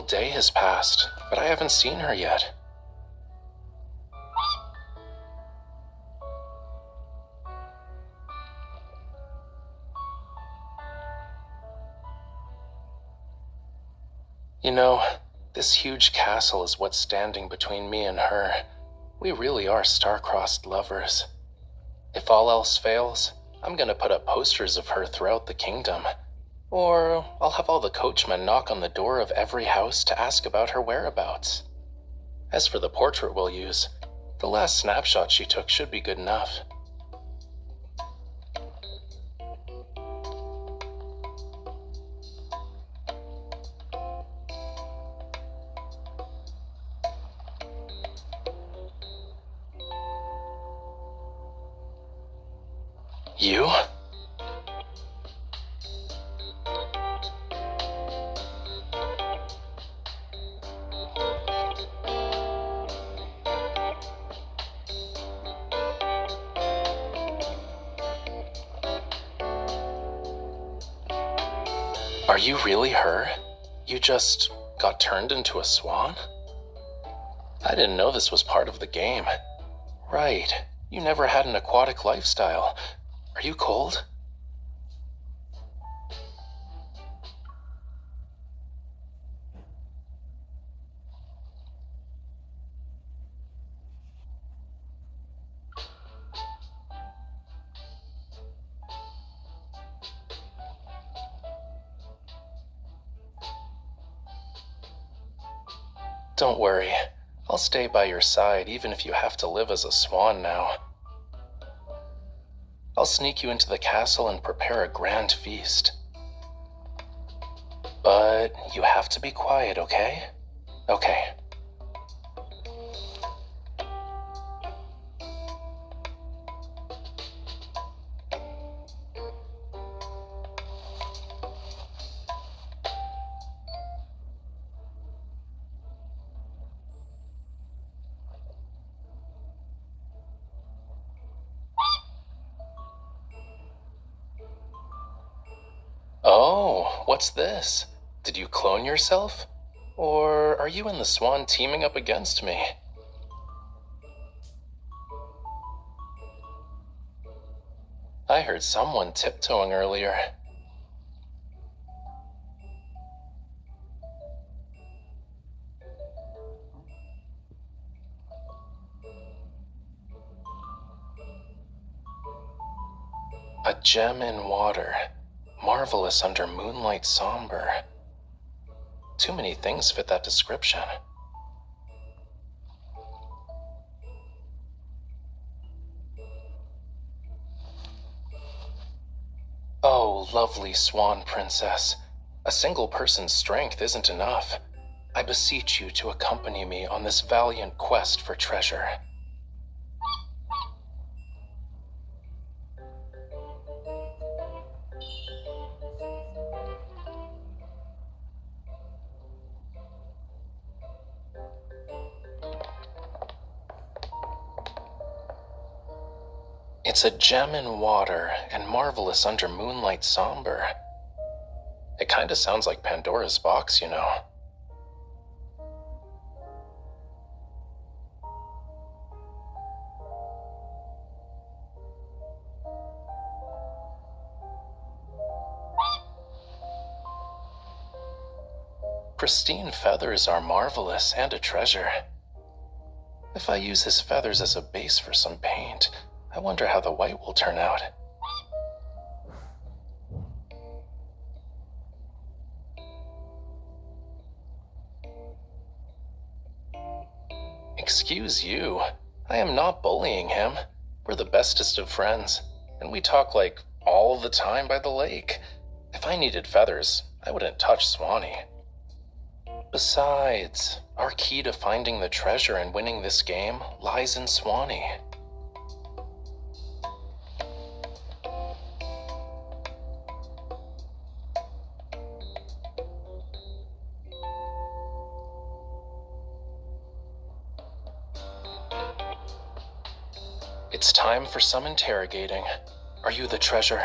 whole day has passed, but I haven't seen her yet. You know, this huge castle is what's standing between me and her. We really are star-crossed lovers. If all else fails, I'm gonna put up posters of her throughout the kingdom. Or I'll have all the coachmen knock on the door of every house to ask about her whereabouts. As for the portrait we'll use, the last snapshot she took should be good enough. You? Are you really her? You just got turned into a swan? I didn't know this was part of the game. Right, you never had an aquatic lifestyle. Are you cold? Don't worry, I'll stay by your side even if you have to live as a swan now. I'll sneak you into the castle and prepare a grand feast. But you have to be quiet, okay? Okay. Oh, what's this? Did you clone yourself? Or are you and the swan teaming up against me? I heard someone tiptoeing earlier. A gem in water, marvelous under moonlight somber. Too many things fit that description. Oh, lovely swan princess. A single person's strength isn't enough. I beseech you to accompany me on this valiant quest for treasure. It's a gem in water and marvelous under moonlight somber. It kinda sounds like Pandora's box, you know. Pristine feathers are marvelous and a treasure. If I use his feathers as a base for some paint, I wonder how the white will turn out. Excuse you, I am not bullying him. We're the bestest of friends, and we talk like all the time by the lake. If I needed feathers, I wouldn't touch Swanee. Besides, our key to finding the treasure and winning this game lies in Swanee. It's time for some interrogating. Are you the treasure?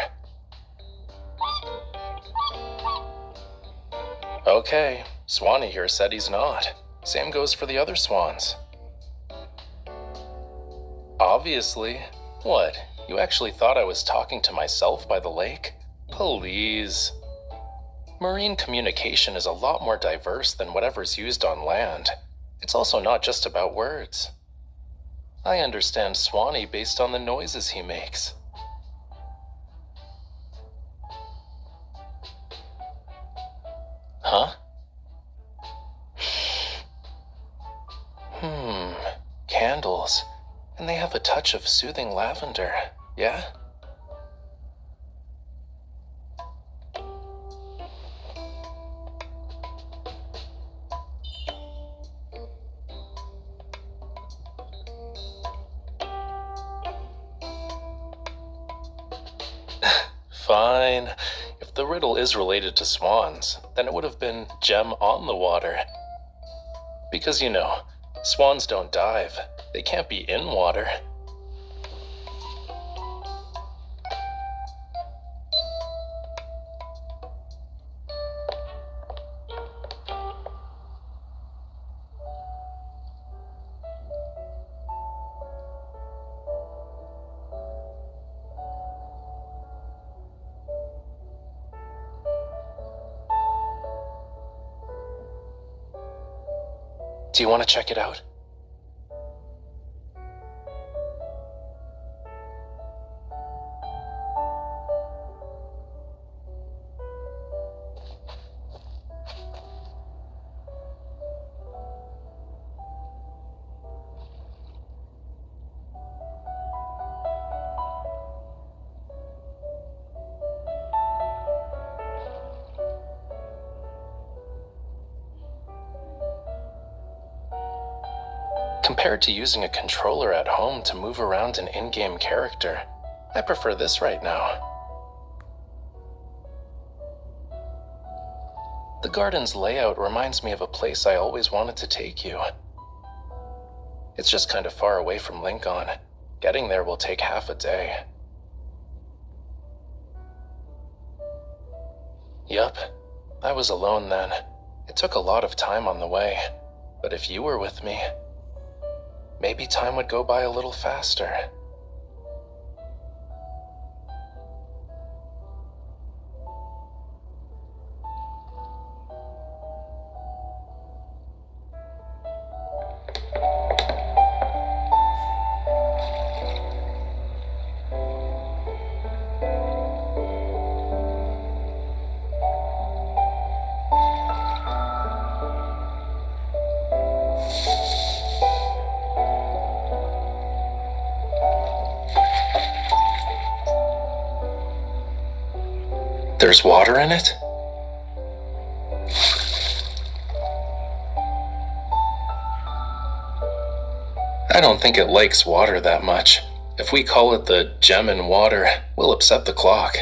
Okay, Swanee here said he's not. Same goes for the other swans. Obviously. What, you actually thought I was talking to myself by the lake? Please. Marine communication is a lot more diverse than whatever's used on land. It's also not just about words. I understand Swanee based on the noises he makes. Huh? Candles. And they have a touch of soothing lavender, yeah? Fine. If the riddle is related to swans, then it would have been gem on the water. Because, you know, swans don't dive. They can't be in water. Do you want to check it out? Compared to using a controller at home to move around an in-game character, I prefer this right now. The garden's layout reminds me of a place I always wanted to take you. It's just kind of far away from Lincoln. Getting there will take half a day. Yup, I was alone then. It took a lot of time on the way, but if you were with me, maybe time would go by a little faster. There's water in it? I don't think it likes water that much. If we call it the gem in water, we'll upset the clock.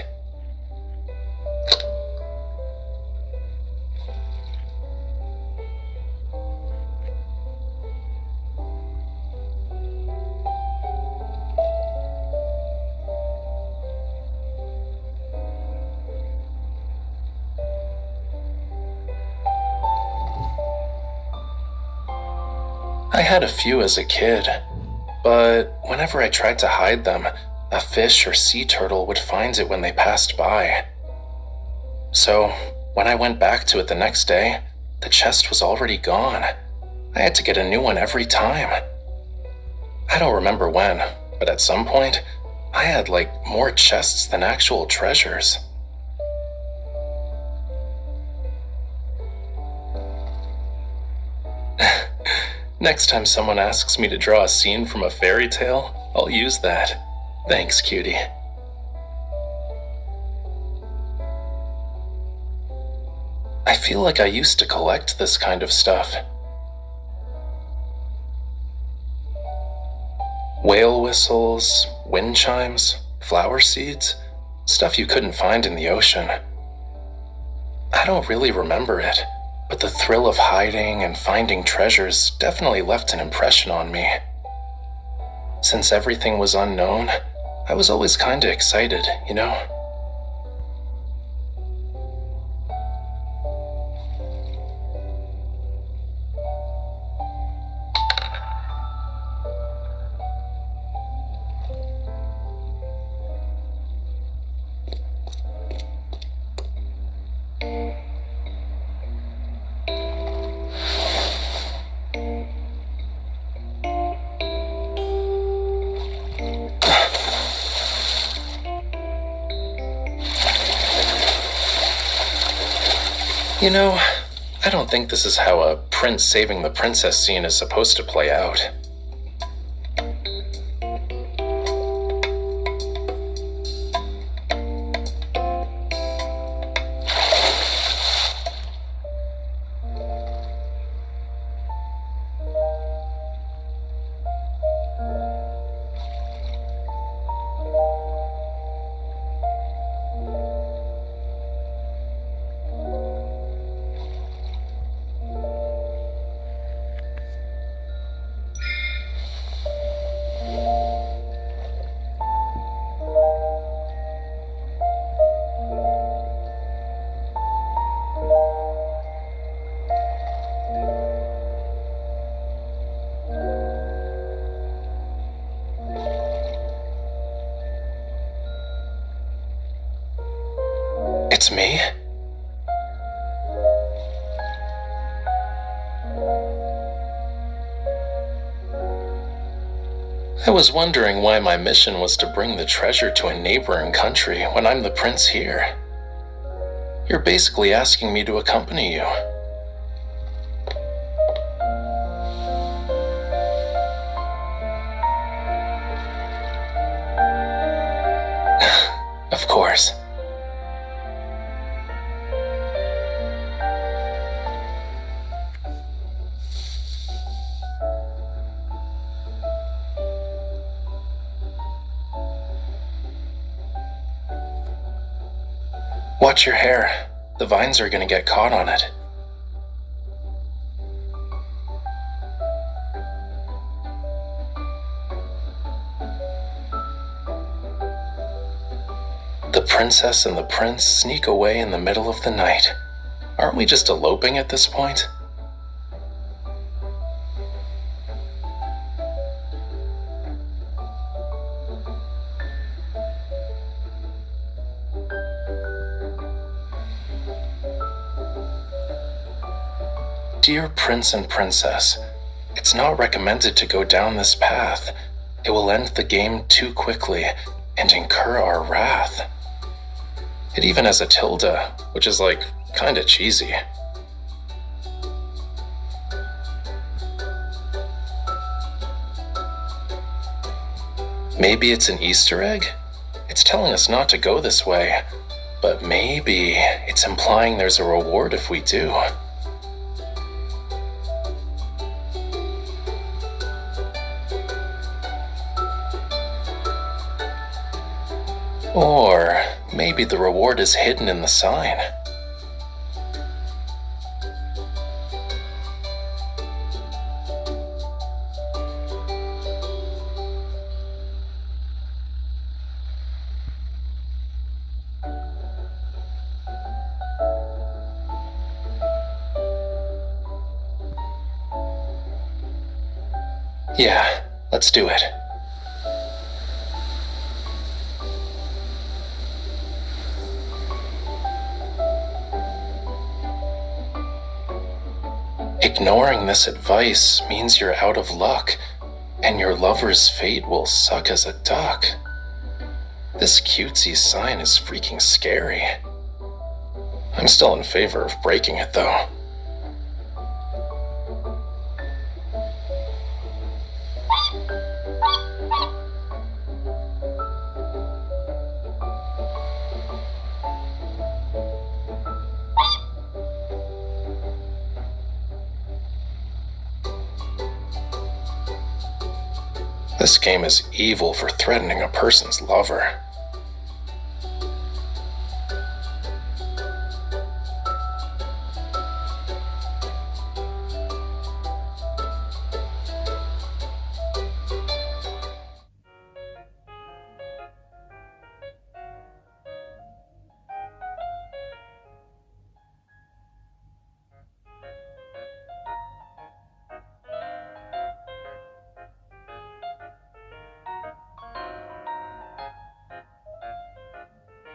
I had a few as a kid, but whenever I tried to hide them, a fish or sea turtle would find it when they passed by. So, when I went back to it the next day, the chest was already gone. I had to get a new one every time. I don't remember when, but at some point, I had more chests than actual treasures. Next time someone asks me to draw a scene from a fairy tale, I'll use that. Thanks, cutie. I feel like I used to collect this kind of stuff. Whale whistles, wind chimes, flower seeds, stuff you couldn't find in the ocean. I don't really remember it, but the thrill of hiding and finding treasures definitely left an impression on me. Since everything was unknown, I was always kinda excited, you know? You know, I don't think this is how a prince saving the princess scene is supposed to play out. It's me? I was wondering why my mission was to bring the treasure to a neighboring country when I'm the prince here. You're basically asking me to accompany you. Of course. Watch your hair. The vines are gonna get caught on it. The princess and the prince sneak away in the middle of the night. Aren't we just eloping at this point? Dear Prince and Princess, it's not recommended to go down this path. It will end the game too quickly and incur our wrath. It even has a tilde, which is like kinda cheesy. Maybe it's an Easter egg? It's telling us not to go this way, but maybe it's implying there's a reward if we do. Or maybe the reward is hidden in the sign. Yeah, let's do it. Ignoring this advice means you're out of luck, and your lover's fate will suck as a duck. This cutesy sign is freaking scary. I'm still in favor of breaking it, though. This game is evil for threatening a person's lover.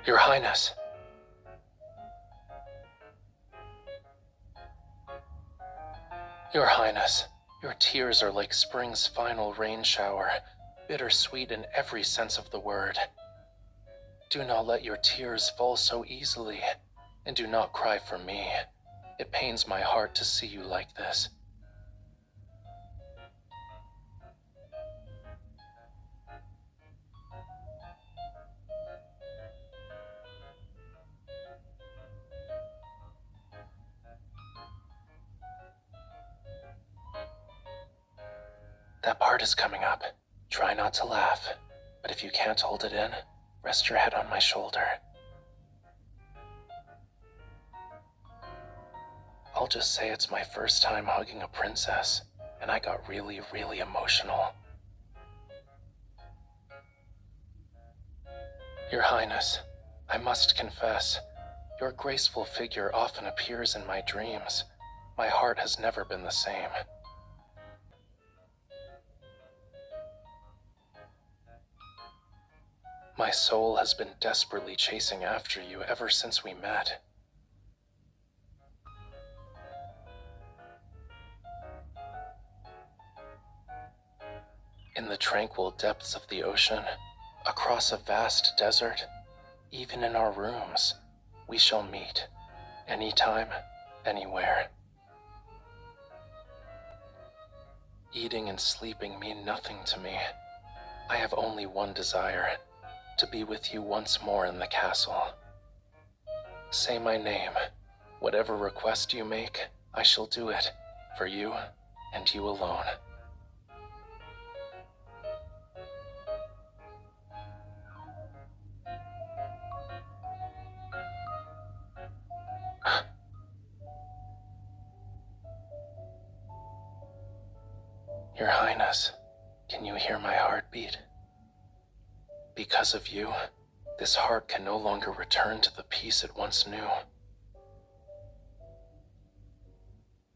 Your Highness. Your Highness, your tears are like spring's final rain shower, bittersweet in every sense of the word. Do not let your tears fall so easily, and do not cry for me. It pains my heart to see you like this. That part is coming up. Try not to laugh, but if you can't hold it in, rest your head on my shoulder. I'll just say it's my first time hugging a princess, and I got really, really emotional. Your Highness, I must confess, your graceful figure often appears in my dreams. My heart has never been the same. My soul has been desperately chasing after you ever since we met. In the tranquil depths of the ocean, across a vast desert, even in our rooms, we shall meet, anytime, anywhere. Eating and sleeping mean nothing to me. I have only one desire, to be with you once more in the castle. Say my name. Whatever request you make, I shall do it, for you and you alone. Your Highness, can you hear my heartbeat? Because of you, this heart can no longer return to the peace it once knew.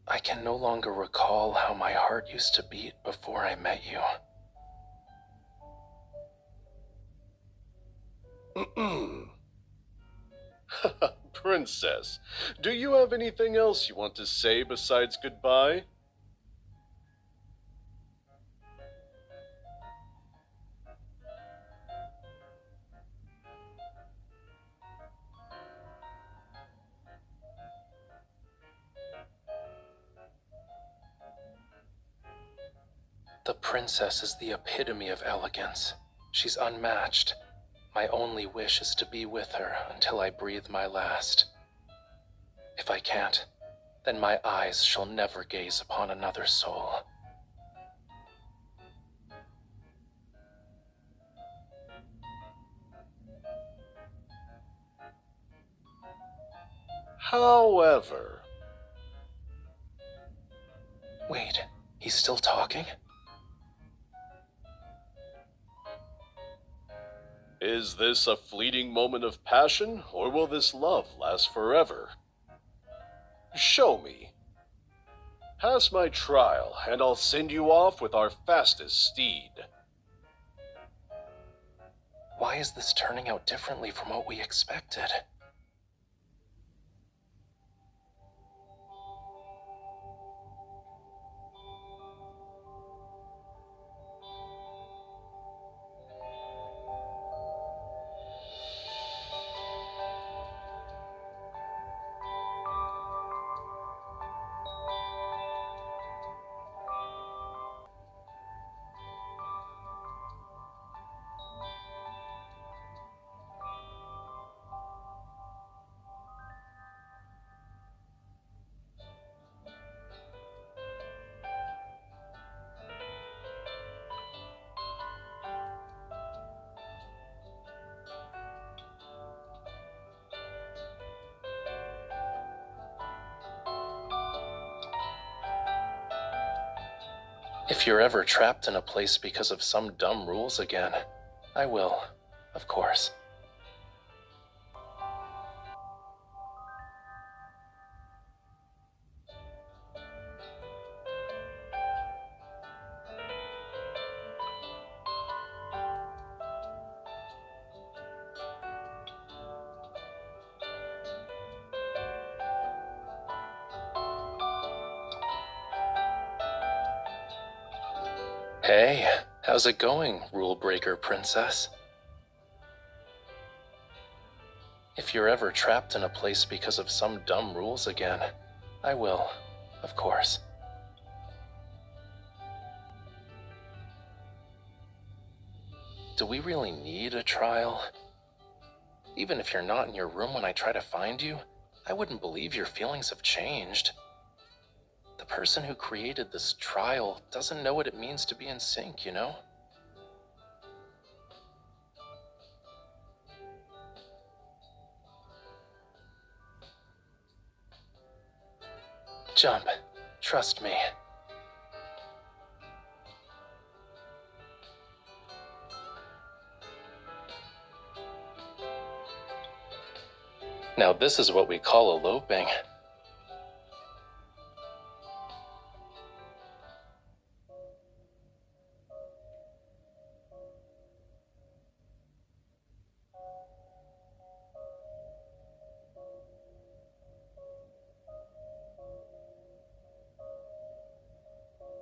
I can no longer recall how my heart used to beat before I met you. Princess, do you have anything else you want to say besides goodbye? The princess is the epitome of elegance. She's unmatched. My only wish is to be with her until I breathe my last. If I can't, then my eyes shall never gaze upon another soul. However... Wait, he's still talking? Is this a fleeting moment of passion, or will this love last forever? Show me. Pass my trial, and I'll send you off with our fastest steed. Why is this turning out differently from what we expected? If you're ever trapped in a place because of some dumb rules again, I will, of course. Hey, how's it going, rule breaker princess? If you're ever trapped in a place because of some dumb rules again, I will, of course. Do we really need a trial? Even if you're not in your room when I try to find you, I wouldn't believe your feelings have changed. The person who created this trial doesn't know what it means to be in sync, you know? Jump. Trust me. Now this is what we call eloping.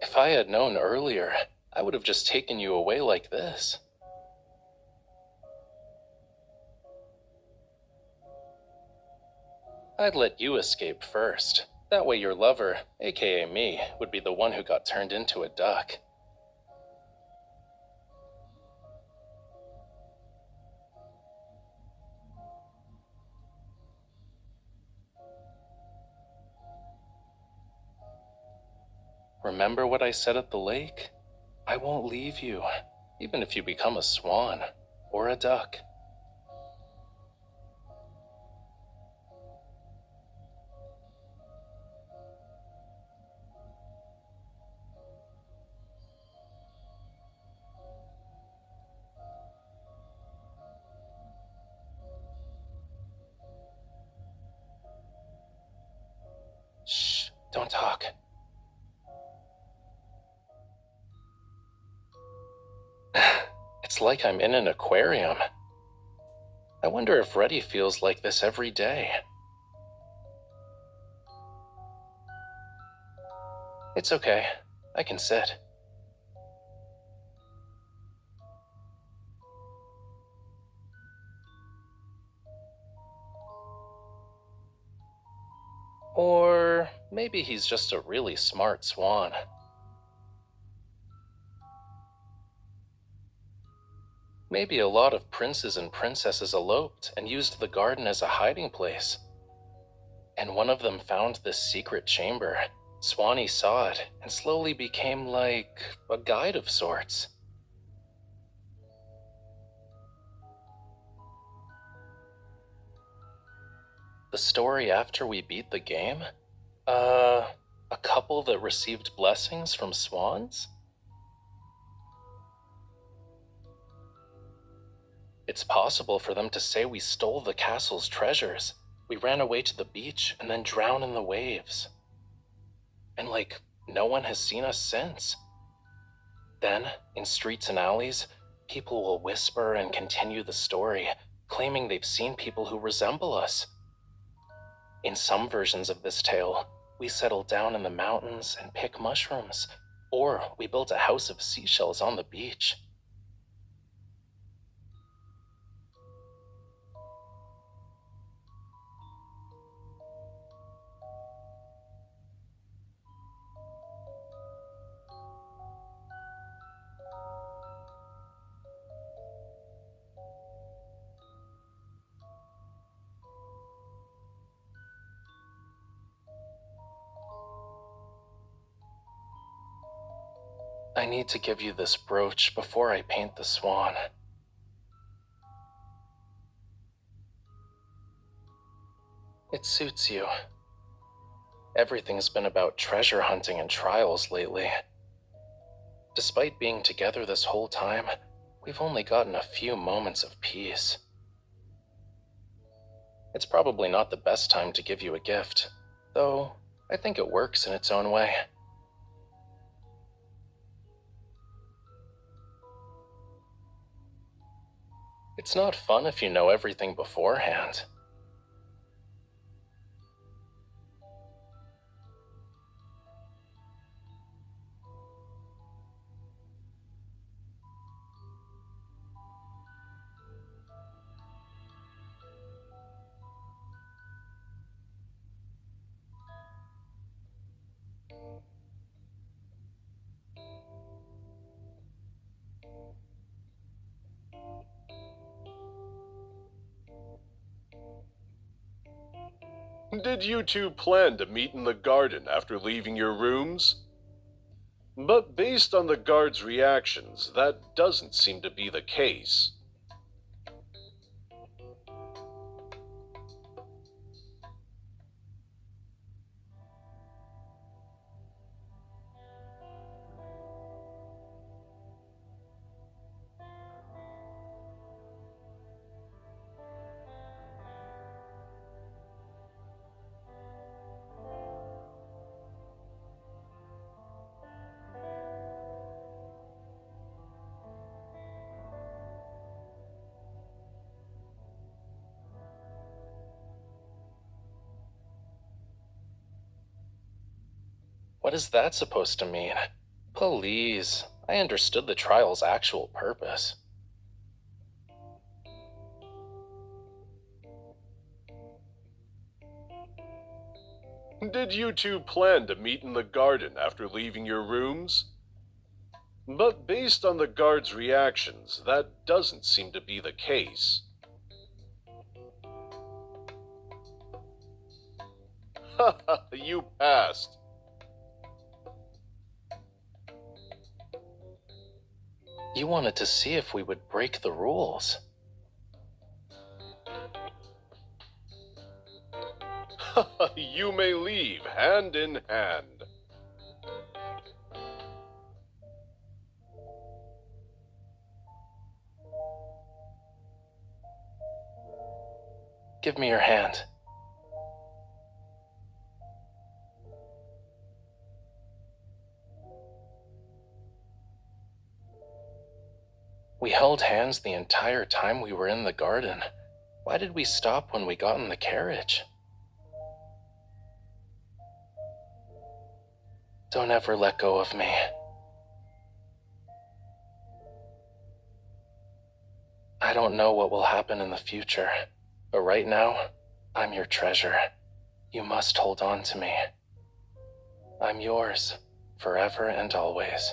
If I had known earlier, I would have just taken you away like this. I'd let you escape first. That way your lover, aka me, would be the one who got turned into a duck. Remember what I said at the lake? I won't leave you, even if you become a swan or a duck. Shh, don't talk. It's like I'm in an aquarium. I wonder if Reddy feels like this every day. It's okay. I can sit. Or maybe he's just a really smart swan. Maybe a lot of princes and princesses eloped and used the garden as a hiding place. And one of them found this secret chamber. Swanee saw it and slowly became like a guide of sorts. The story after we beat the game? A couple that received blessings from swans? It's possible for them to say we stole the castle's treasures. We ran away to the beach and then drowned in the waves. And no one has seen us since. Then, in streets and alleys, people will whisper and continue the story, claiming they've seen people who resemble us. In some versions of this tale, we settle down in the mountains and pick mushrooms, or we built a house of seashells on the beach. I need to give you this brooch before I paint the swan. It suits you. Everything's been about treasure hunting and trials lately. Despite being together this whole time, we've only gotten a few moments of peace. It's probably not the best time to give you a gift, though I think it works in its own way. It's not fun if you know everything beforehand. Did you two plan to meet in the garden after leaving your rooms? But based on the guard's reactions, that doesn't seem to be the case. What is that supposed to mean? Please, I understood the trial's actual purpose. Did you two plan to meet in the garden after leaving your rooms? But based on the guard's reactions, that doesn't seem to be the case. Haha, you passed. You wanted to see if we would break the rules. You may leave hand in hand. Give me your hand. We held hands the entire time we were in the garden. Why did we stop when we got in the carriage? Don't ever let go of me. I don't know what will happen in the future, but right now, I'm your treasure. You must hold on to me. I'm yours, forever and always.